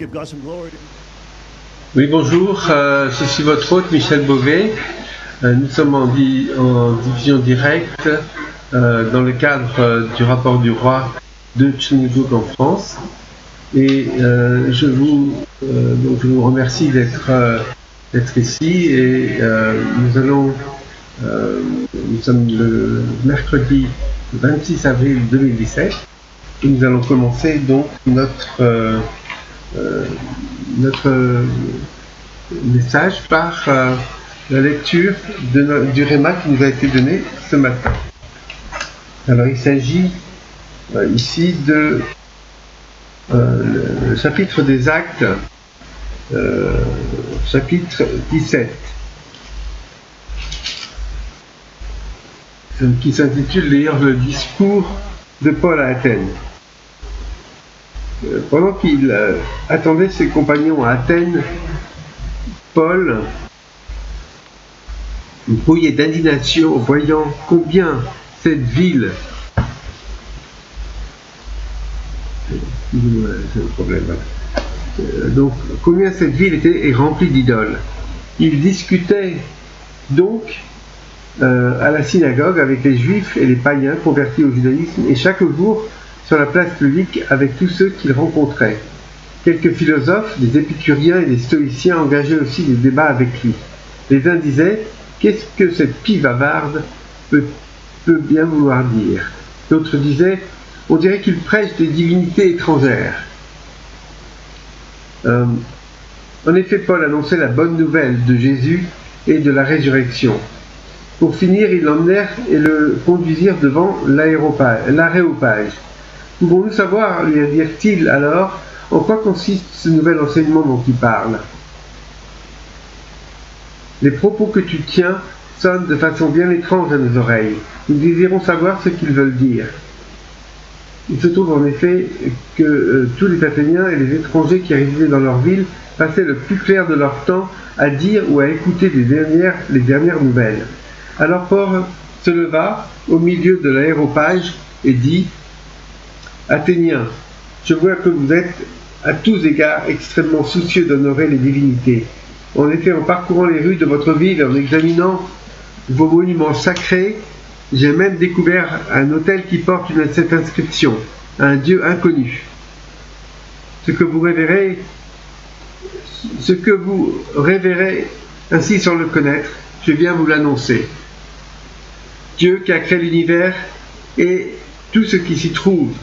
give God some glory. Oui, bonjour, je suis votre hôte Michel Beauvais. Nous sommes en diffusion directe dans le cadre du rapport du roi de Tchenigbourg en France. Et je vous remercie d'être ici. Et nous sommes le mercredi 26 avril 2017 et nous allons commencer donc notre message par la lecture du Réma qui nous a été donné ce matin. Alors il s'agit ici de le chapitre des Actes, chapitre 17, qui s'intitule d'ailleurs le discours de Paul à Athènes. Pendant qu'il attendait ses compagnons à Athènes, Paul, brouillé d'indignation, voyant combien cette ville, combien cette ville est remplie d'idoles. Il discutait donc à la synagogue avec les juifs et les païens convertis au judaïsme, et chaque jour sur la place publique avec tous ceux qu'il rencontrait. Quelques philosophes, des épicuriens et des stoïciens engageaient aussi des débats avec lui. Les uns disaient « Qu'est-ce que cette pie bavarde peut bien vouloir dire ?» D'autres disaient « On dirait qu'il prêche des divinités étrangères. » En effet, Paul annonçait la bonne nouvelle de Jésus et de la résurrection. Pour finir, ils l'emmenèrent et le conduisirent devant l'aréopage. Pouvons-nous savoir, lui dirent-ils alors, en quoi consiste ce nouvel enseignement dont tu parles? Les propos que tu tiens sonnent de façon bien étrange à nos oreilles. Nous désirons savoir ce qu'ils veulent dire. Il se trouve en effet que tous les Athéniens et les étrangers qui résidaient dans leur ville passaient le plus clair de leur temps à dire ou à écouter les dernières nouvelles. Alors Paul se leva au milieu de l'aréopage et dit « Athéniens, je vois que vous êtes à tous égards extrêmement soucieux d'honorer les divinités. En effet, en parcourant les rues de votre ville et en examinant vos monuments sacrés, j'ai même découvert un autel qui porte cette inscription, un Dieu inconnu. Ce que vous révérez ainsi sans le connaître, je viens vous l'annoncer. Dieu qui a créé l'univers et tout ce qui s'y trouve,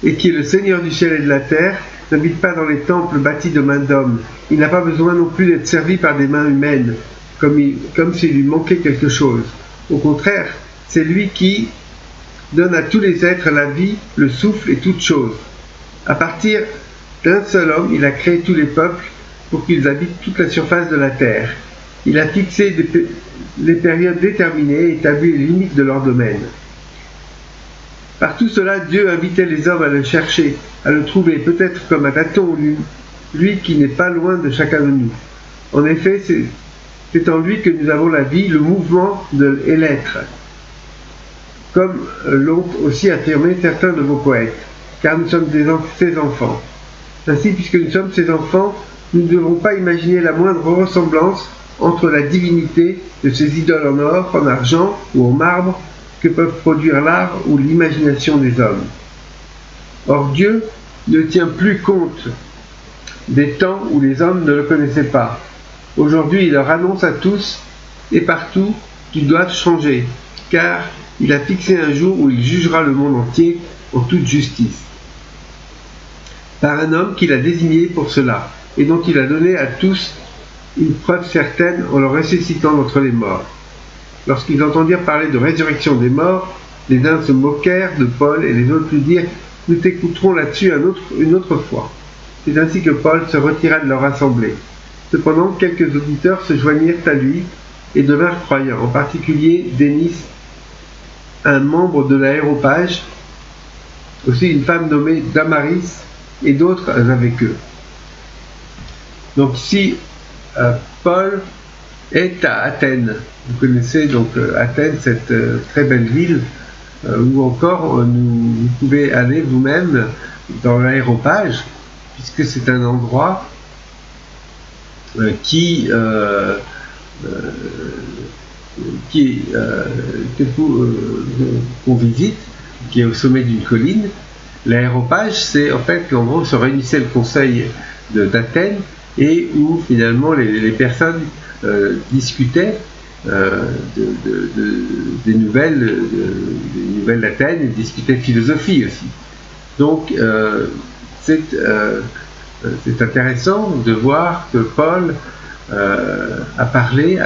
et qui est le Seigneur du ciel et de la terre, n'habite pas dans les temples bâtis de mains d'hommes. Il n'a pas besoin non plus d'être servi par des mains humaines, comme s'il lui manquait quelque chose. Au contraire, c'est lui qui donne à tous les êtres la vie, le souffle et toutes choses. À partir d'un seul homme, il a créé tous les peuples pour qu'ils habitent toute la surface de la terre. Il a fixé les périodes déterminées et établi les limites de leur domaine. Par tout cela, Dieu invitait les hommes à le chercher, à le trouver, peut-être comme attend lui qui n'est pas loin de chacun de nous. En effet, c'est en lui que nous avons la vie, le mouvement et l'être, comme l'ont aussi affirmé certains de vos poètes, car nous sommes ses enfants. Ainsi, puisque nous sommes ses enfants, nous ne devons pas imaginer la moindre ressemblance entre la divinité de ces idoles en or, en argent ou en marbre, que peuvent produire l'art ou l'imagination des hommes. Or Dieu ne tient plus compte des temps où les hommes ne le connaissaient pas. Aujourd'hui, il leur annonce à tous et partout qu'ils doivent changer, car il a fixé un jour où il jugera le monde entier en toute justice. Par un homme qu'il a désigné pour cela, et dont il a donné à tous une preuve certaine en le ressuscitant d'entre les morts. Lorsqu'ils entendirent parler de résurrection des morts, les uns se moquèrent de Paul et les autres lui dirent « Nous t'écouterons là-dessus une autre fois ». C'est ainsi que Paul se retira de leur assemblée. Cependant, quelques auditeurs se joignirent à lui et devinrent croyants, en particulier Dénis, un membre de l'aréopage, aussi une femme nommée Damaris et d'autres avec eux. Donc ici, Paul est à Athènes. Vous connaissez donc Athènes, cette très belle ville, où encore vous pouvez aller vous-même dans l'aréopage, puisque c'est un endroit qu'on visite, qui est au sommet d'une colline. L'aéropage, c'est en fait l'endroit où se réunissait le conseil d'Athènes et où finalement les personnes discutaient des nouvelles d'Athènes et discutaient philosophie aussi. Donc c'est intéressant de voir que Paul a parlé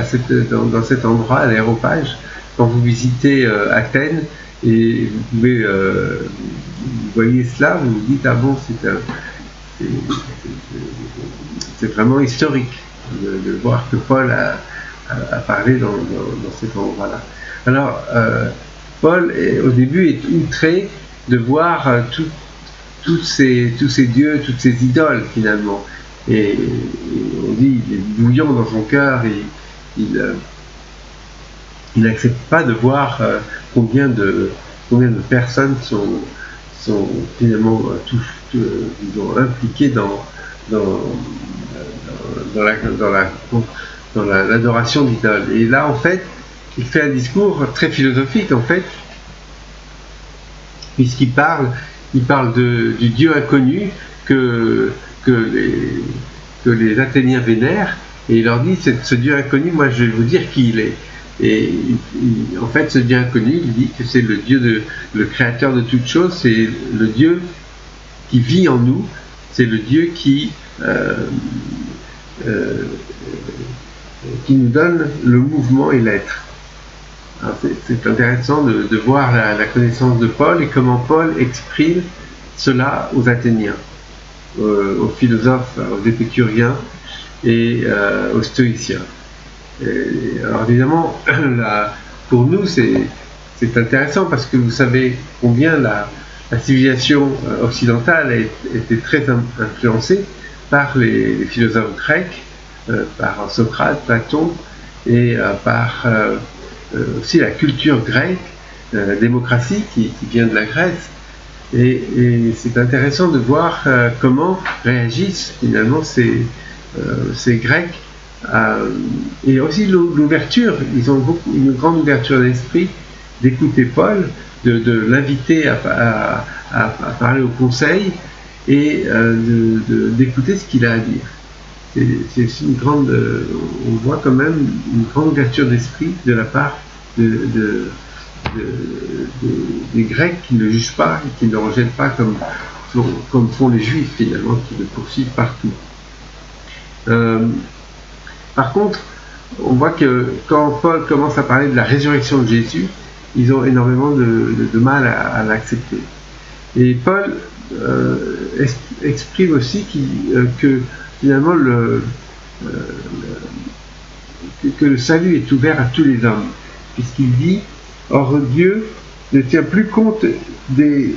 dans cet endroit, à l'aéropage. Quand vous visitez Athènes et vous pouvez vous voyez cela, vous vous dites ah bon, c'est vraiment historique de voir que Paul a parlé dans cet endroit-là. Alors Paul au début est outré de voir tous ces dieux, toutes ces idoles finalement. Et on dit il est bouillant dans son cœur et il n'accepte pas de voir combien de personnes sont finalement impliquées dans l'adoration d'idoles. Et là en fait il fait un discours très philosophique en fait, puisqu'il parle du Dieu inconnu que les Athéniens vénèrent, et il leur dit ce Dieu inconnu, moi je vais vous dire qui il est. Et en fait ce Dieu inconnu, il dit que c'est le Dieu le créateur de toutes choses, c'est le Dieu qui vit en nous, c'est le Dieu qui nous donne le mouvement et l'être. C'est intéressant de voir la connaissance de Paul et comment Paul exprime cela aux Athéniens, aux philosophes, aux épicuriens et aux stoïciens. Alors évidemment, pour nous c'est intéressant parce que vous savez combien la civilisation occidentale a été très influencée par les philosophes grecs, par Socrate, Platon et par aussi la culture grecque, la démocratie qui vient de la Grèce. Et c'est intéressant de voir comment réagissent finalement ces Grecs, et aussi l'ouverture. Ils ont une grande ouverture d'esprit d'écouter Paul, de l'inviter à parler au conseil et d'écouter ce qu'il a à dire. C'est aussi une grande, on voit quand même une grande ouverture d'esprit de la part des Grecs qui ne jugent pas et qui ne rejettent pas comme font les Juifs finalement, qui le poursuivent partout. Par contre, on voit que quand Paul commence à parler de la résurrection de Jésus, ils ont énormément de mal à l'accepter. Et Paul exprime aussi que finalement que le salut est ouvert à tous les hommes, puisqu'il dit « Or Dieu ne tient plus compte des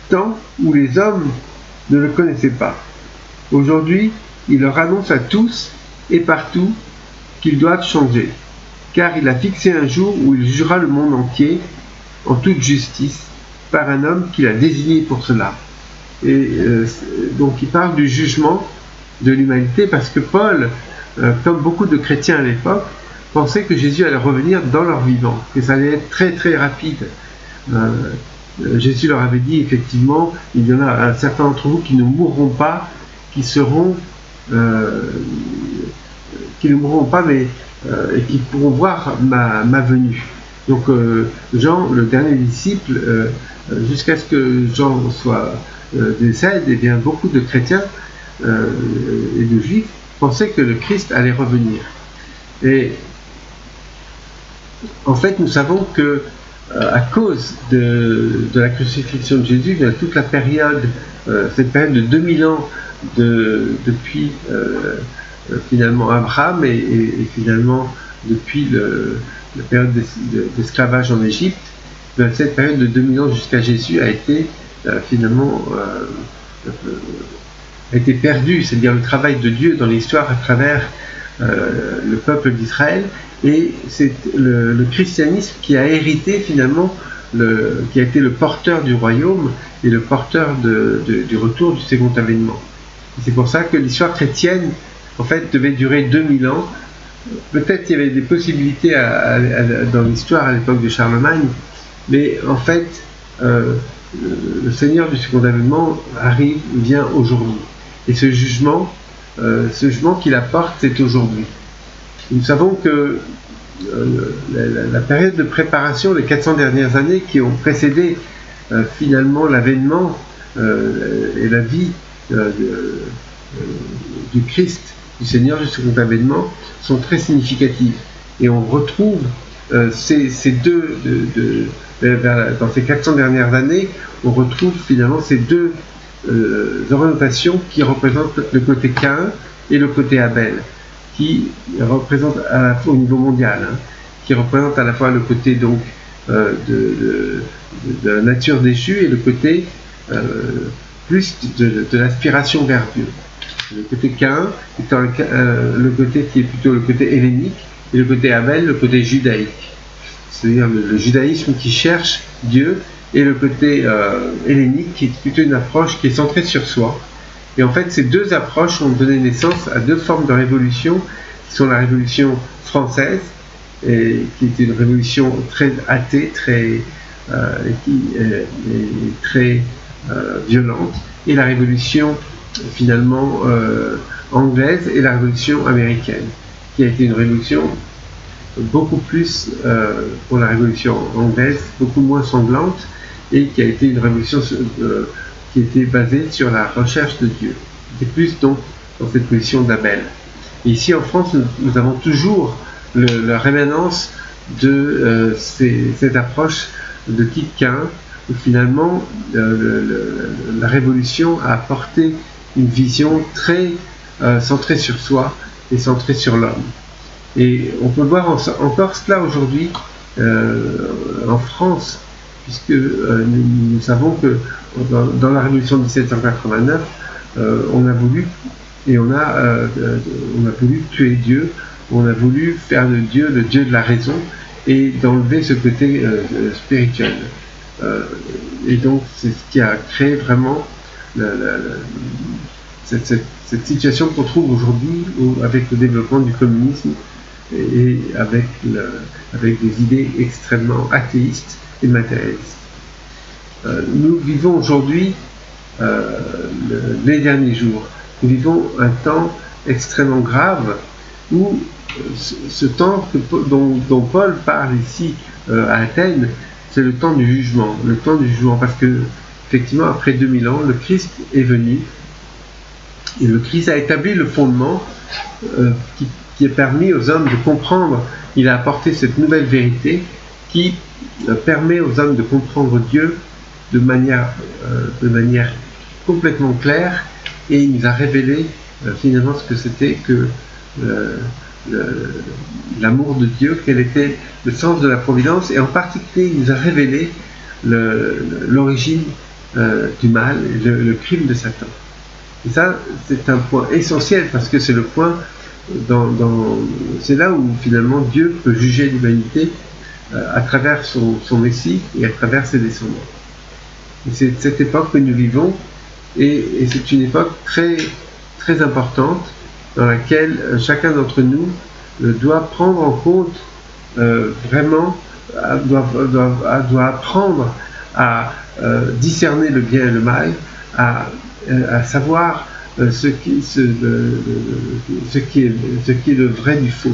temps où les hommes ne le connaissaient pas. Aujourd'hui, il leur annonce à tous et partout qu'ils doivent changer, car il a fixé un jour où il jugera le monde entier en toute justice par un homme qu'il a désigné pour cela. » Et donc il parle du jugement de l'humanité parce que Paul, comme beaucoup de chrétiens à l'époque, pensait que Jésus allait revenir dans leur vivant, que ça allait être très très rapide. Jésus leur avait dit effectivement, il y en a un certain d'entre vous qui ne mourront pas, qui ne mourront pas, mais et qui pourront voir ma venue. Donc Jean, le dernier disciple, jusqu'à ce que Jean décède, et bien beaucoup de chrétiens et de juifs pensaient que le Christ allait revenir. Et en fait, nous savons que à cause de la crucifixion de Jésus, toute la période, cette période de 2000 ans depuis finalement Abraham et finalement depuis la période d'esclavage en Égypte, cette période de 2000 ans jusqu'à Jésus a été finalement perdue, c'est-à-dire le travail de Dieu dans l'histoire à travers le peuple d'Israël, et c'est le christianisme qui a hérité finalement, qui a été le porteur du royaume et le porteur du retour du second avènement. C'est pour ça que l'histoire chrétienne, en fait, devait durer 2000 ans. Peut-être qu'il y avait des possibilités dans l'histoire à l'époque de Charlemagne, mais en fait, le Seigneur du Second Avènement vient aujourd'hui. Et ce jugement qu'il apporte, c'est aujourd'hui. Nous savons que la période de préparation, les 400 dernières années qui ont précédé finalement l'avènement et la vie du Christ, du Seigneur du Second Avènement, sont très significatives. Et on retrouve dans ces 400 dernières années, on retrouve finalement ces deux orientations qui représentent le côté Caïn et le côté Abel, qui représentent à la fois au niveau mondial, qui représentent à la fois le côté donc de la nature déchue et le côté plus de l'aspiration vers Dieu. Le côté Caïn étant le côté qui est plutôt le côté hellénique, et le côté Abel, le côté judaïque. C'est-à-dire le judaïsme qui cherche Dieu, et le côté hellénique qui est plutôt une approche qui est centrée sur soi. Et en fait, ces deux approches ont donné naissance à deux formes de révolution, qui sont la révolution française, qui est une révolution très athée, très violente, et la révolution finalement anglaise et la révolution américaine, qui a été une révolution beaucoup plus, pour la révolution anglaise, beaucoup moins sanglante, et qui a été une révolution qui était basée sur la recherche de Dieu. C'était plus donc dans cette position d'Abel. Et ici en France, nous avons toujours la rémanence de cette approche de Kit Caïn, où finalement la révolution a apporté une vision très centrée sur soi et centrée sur l'homme. Et on peut voir encore cela aujourd'hui en France, puisque nous savons que dans la révolution de 1789, on a voulu tuer Dieu, on a voulu faire de Dieu le Dieu de la raison et d'enlever ce côté spirituel. Et donc c'est ce qui a créé vraiment cette situation qu'on trouve aujourd'hui avec le développement du communisme et avec des idées extrêmement athéistes et matérialistes. Nous vivons aujourd'hui les derniers jours. Nous vivons un temps extrêmement grave où ce temps dont Paul parle ici à Athènes, c'est le temps du jugement. Le temps du jugement, parce que effectivement, après 2000 ans, le Christ est venu et le Christ a établi le fondement qui a permis aux hommes de comprendre. Il a apporté cette nouvelle vérité qui permet aux hommes de comprendre Dieu de manière complètement claire, et il nous a révélé finalement ce que c'était que l'amour de Dieu, quel était le sens de la providence, et en particulier il nous a révélé l'origine du mal, le crime de Satan. Et ça, c'est un point essentiel, parce que c'est le point c'est là où finalement Dieu peut juger l'humanité à travers son Messie et à travers ses descendants. Et c'est cette époque que nous vivons, et c'est une époque très, très importante dans laquelle chacun d'entre nous doit prendre en compte vraiment, doit apprendre à discerner le bien et le mal, à savoir ce qui est le vrai du faux.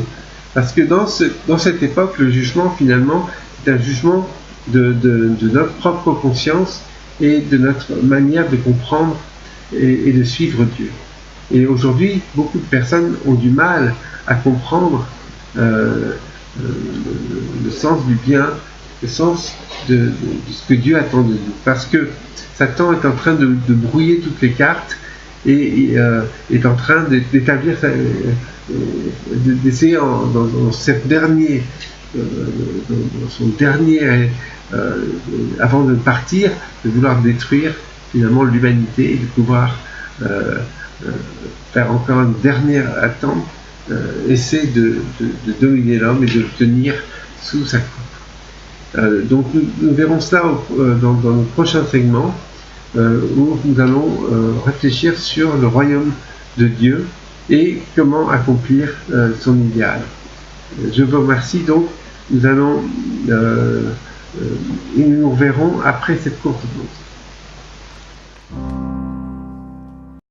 Parce que dans cette époque, le jugement finalement c'est un jugement de notre propre conscience et de notre manière de comprendre et de suivre Dieu. Et aujourd'hui, beaucoup de personnes ont du mal à comprendre le sens du bien, le sens de ce que Dieu attend de nous. Parce que Satan est en train de brouiller toutes les cartes et est en train d'établir, d'essayer dans son dernier, avant de partir, de vouloir détruire finalement l'humanité et de pouvoir faire encore un dernier attempt, essayer de dominer l'homme et de le tenir sous sa coupe. Donc nous verrons cela dans nos prochains segments. où nous allons réfléchir sur le royaume de Dieu et comment accomplir son idéal. Je vous remercie donc. Nous allons et nous nous reverrons après cette courte pause.